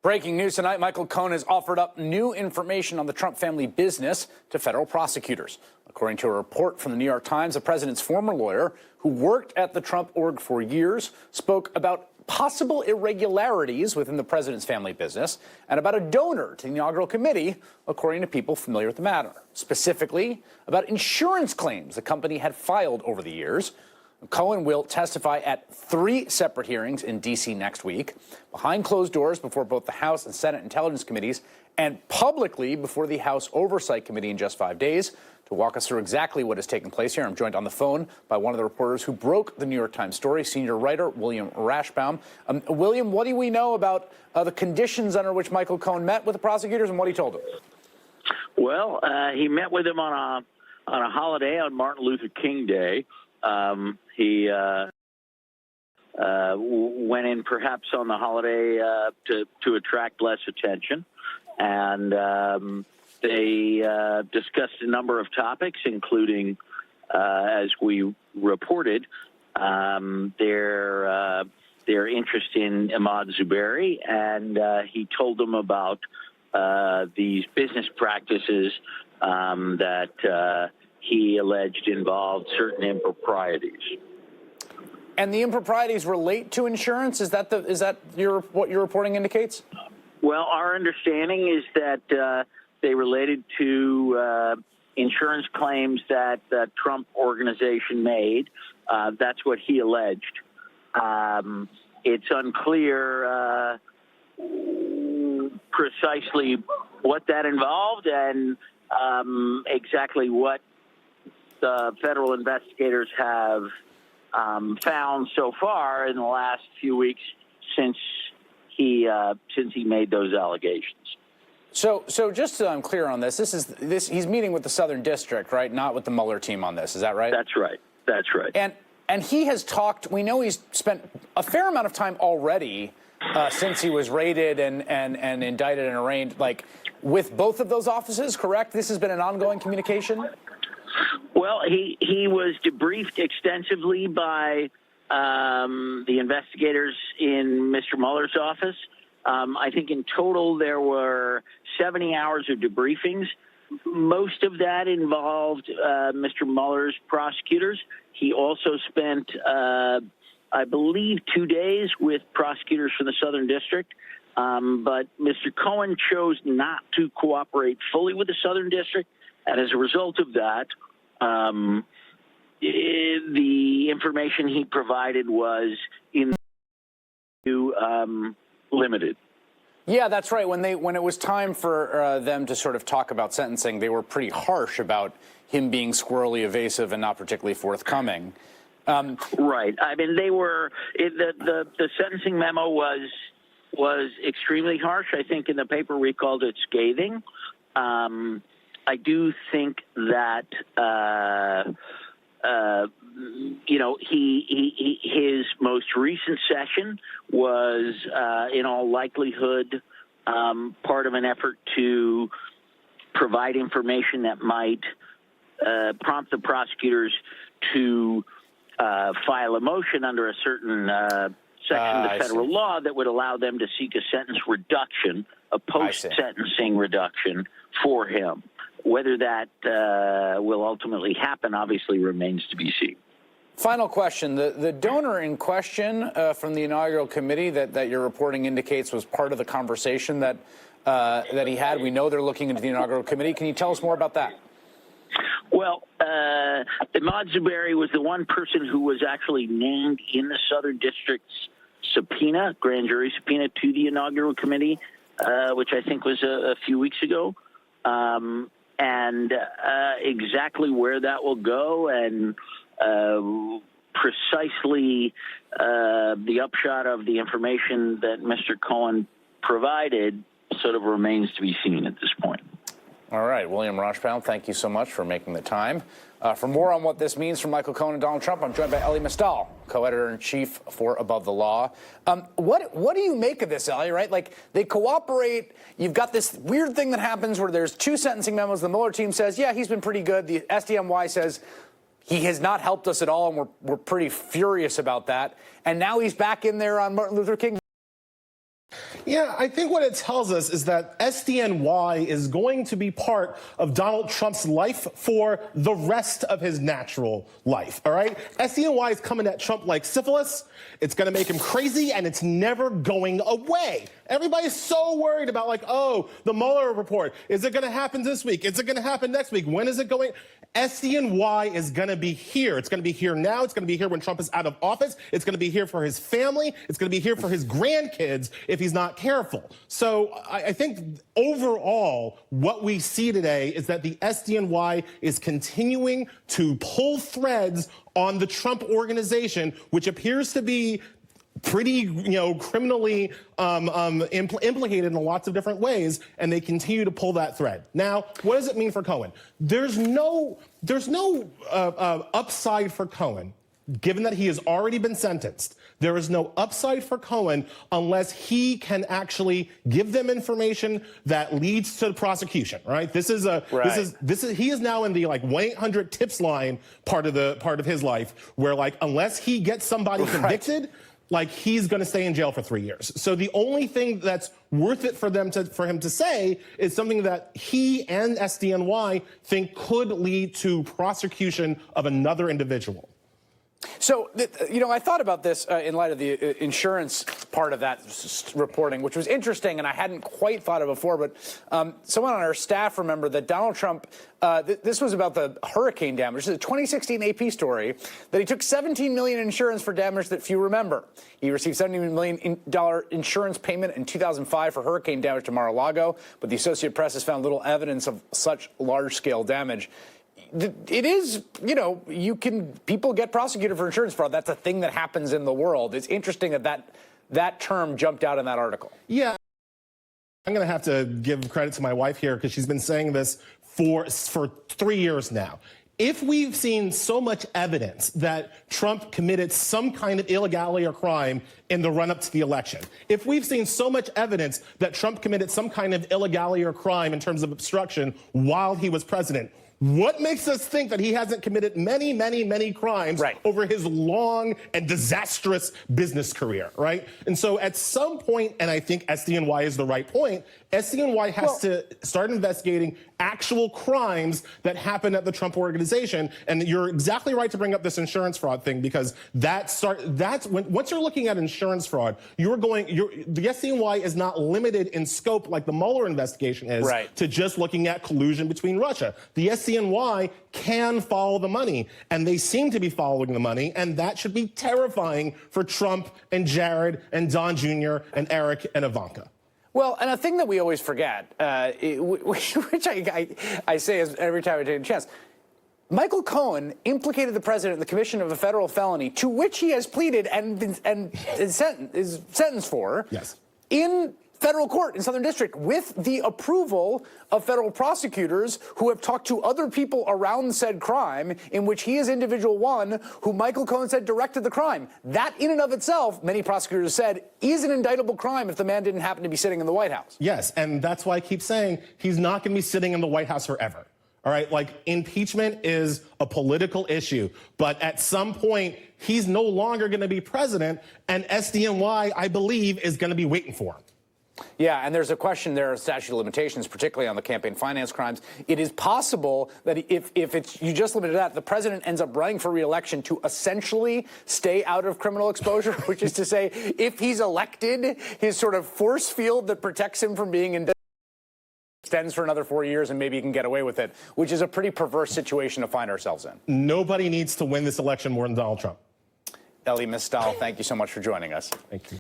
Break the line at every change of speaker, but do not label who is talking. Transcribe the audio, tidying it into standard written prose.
Breaking news tonight, Michael Cohen has offered up new information on the Trump family business to federal prosecutors. According to a report from the New York Times, the president's former lawyer, who worked at the Trump org for years, spoke about possible irregularities within the president's family business and about a donor to the inaugural committee, according to people familiar with the matter. Specifically, about insurance claims the company had filed over the years. Cohen will testify at 3 separate hearings in D.C. next week, behind closed doors before both the House and Senate Intelligence Committees, and publicly before the House Oversight Committee in just 5 days. To walk us through exactly what has taken place here, I'm joined on the phone by one of the reporters who broke the New York Times story, senior writer William Rashbaum. William, what do we know about the conditions under which Michael Cohen met with the prosecutors and what he told them?
Well, he met with them on a holiday on Martin Luther King Day. He went in perhaps on the holiday to attract less attention, and they discussed a number of topics, including, as we reported, their interest in Ahmaud Zubairi, and he told them about these business practices that he alleged involved certain improprieties.
And the improprieties relate to insurance? Is that what your reporting indicates?
Well, our understanding is that they related to insurance claims that the Trump organization made. That's what he alleged. It's unclear precisely what that involved and exactly what the federal investigators have found so far in the last few weeks since he made those allegations.
So just so I'm clear on this, he's meeting with the Southern District, right? Not with the Mueller team on this. Is that right?
That's right. That's right.
And he has talked. We know he's spent a fair amount of time already since he was raided and indicted and arraigned, like with both of those offices. Correct? This has been an ongoing communication.
Well, he was debriefed extensively by the investigators in Mr. Mueller's office. I think in total there were 70 hours of debriefings. Most of that involved Mr. Mueller's prosecutors. He also spent, I believe, 2 days with prosecutors from the Southern District. But Mr. Cohen chose not to cooperate fully with the Southern District. And as a result of that, the information he provided was limited.
Yeah, that's right. When it was time for them to sort of talk about sentencing, they were pretty harsh about him being squirrely, evasive, and not particularly forthcoming.
Right. I mean, they were the sentencing memo was extremely harsh. I think in the paper we called it scathing. I do think that his most recent session was in all likelihood part of an effort to provide information that might prompt the prosecutors to file a motion under a certain section of the federal law that would allow them to seek a sentence reduction, a post-sentencing reduction for him. Whether that will ultimately happen obviously remains to be seen.
Final question. The donor in question from the inaugural committee that your reporting indicates was part of the conversation that he had. We know they're looking into the inaugural committee. Can you tell us more about that?
Well, Ahmaud Zubairi was the one person who was actually named in the Southern District's subpoena, grand jury subpoena to the inaugural committee, which I think was a few weeks ago. And exactly where that will go and precisely the upshot of the information that Mr. Cohen provided sort of remains to be seen at this point.
All right. William Rashbaum, thank you so much for making the time. For more on what this means for Michael Cohen and Donald Trump, I'm joined by Elie Mystal, co-editor-in-chief for Above the Law. What do you make of this, Elie, right? Like, they cooperate. You've got this weird thing that happens where there's 2 sentencing memos. The Mueller team says, yeah, he's been pretty good. The SDNY says he has not helped us at all, and we're pretty furious about that. And now he's back in there on Martin Luther King.
Yeah, I think what it tells us is that SDNY is going to be part of Donald Trump's life for the rest of his natural life, all right? SDNY is coming at Trump like syphilis. It's going to make him crazy, and it's never going away. Everybody's so worried about, like, oh, the Mueller report. Is it going to happen this week? Is it going to happen next week? When is it going? SDNY is going to be here. It's going to be here now. It's going to be here when Trump is out of office. It's going to be here for his family. It's going to be here for his grandkids if he's not careful. So I think overall, what we see today is that the SDNY is continuing to pull threads on the Trump organization, which appears to be pretty, criminally implicated in lots of different ways, and they continue to pull that thread. Now, what does it mean for Cohen? There's no upside for Cohen, given that he has already been sentenced. There is no upside for Cohen unless he can actually give them information that leads to the prosecution. Right? He is now in the 1-800-TIPS line part of his life, where unless he gets somebody convicted. He's going to stay in jail for 3 years. So the only thing that's worth it for him to say is something that he and SDNY think could lead to prosecution of another individual.
So, I thought about this in light of the insurance part of that reporting, which was interesting, and I hadn't quite thought of before. But someone on our staff remembered that Donald Trump, this was about the hurricane damage. This is a 2016 AP story that he took $17 million in insurance for damage that few remember. He received $70 million insurance payment in 2005 for hurricane damage to Mar-a-Lago, but the Associated Press has found little evidence of such large-scale damage. It is, people get prosecuted for insurance fraud. That's a thing that happens in the world. It's interesting that term jumped out in that article.
Yeah. I'm going to have to give credit to my wife here because she's been saying this for 3 years now. If we've seen so much evidence that Trump committed some kind of illegality or crime in the run-up to the election, if we've seen so much evidence that Trump committed some kind of illegality or crime in terms of obstruction while he was president, what makes us think that he hasn't committed many, many, many crimes over his long and disastrous business career, right? And so at some point, and I think SDNY is the right point, SDNY has to start investigating actual crimes that happened at the Trump organization. And you're exactly right to bring up this insurance fraud thing, because once you're looking at insurance fraud, the SDNY is not limited in scope like the Mueller investigation is to just looking at collusion between Russia. The SDNY can follow the money, and they seem to be following the money, and that should be terrifying for Trump and Jared and Don Jr. and Eric and Ivanka.
Well, and a thing that we always forget, which I say every time I take a chance, Michael Cohen implicated the president in the commission of a federal felony to which he has pleaded and is sentenced for in federal court in Southern District with the approval of federal prosecutors who have talked to other people around said crime, in which he is individual one who Michael Cohen said directed the crime. That in and of itself, many prosecutors said, is an indictable crime if the man didn't happen to be sitting in the White House.
Yes, and that's why I keep saying he's not going to be sitting in the White House forever. All right, impeachment is a political issue, but at some point, he's no longer going to be president, and SDNY, I believe, is going to be waiting for him.
Yeah, and there's a question there of statute of limitations, particularly on the campaign finance crimes. It is possible that if you just limit it to that, the president ends up running for re-election to essentially stay out of criminal exposure, which is to say, if he's elected, his sort of force field that protects him from being indicted extends for another 4 years, and maybe he can get away with it, which is a pretty perverse situation to find ourselves in.
Nobody needs to win this election more than Donald Trump.
Elie Mystal, thank you so much for joining us.
Thank you.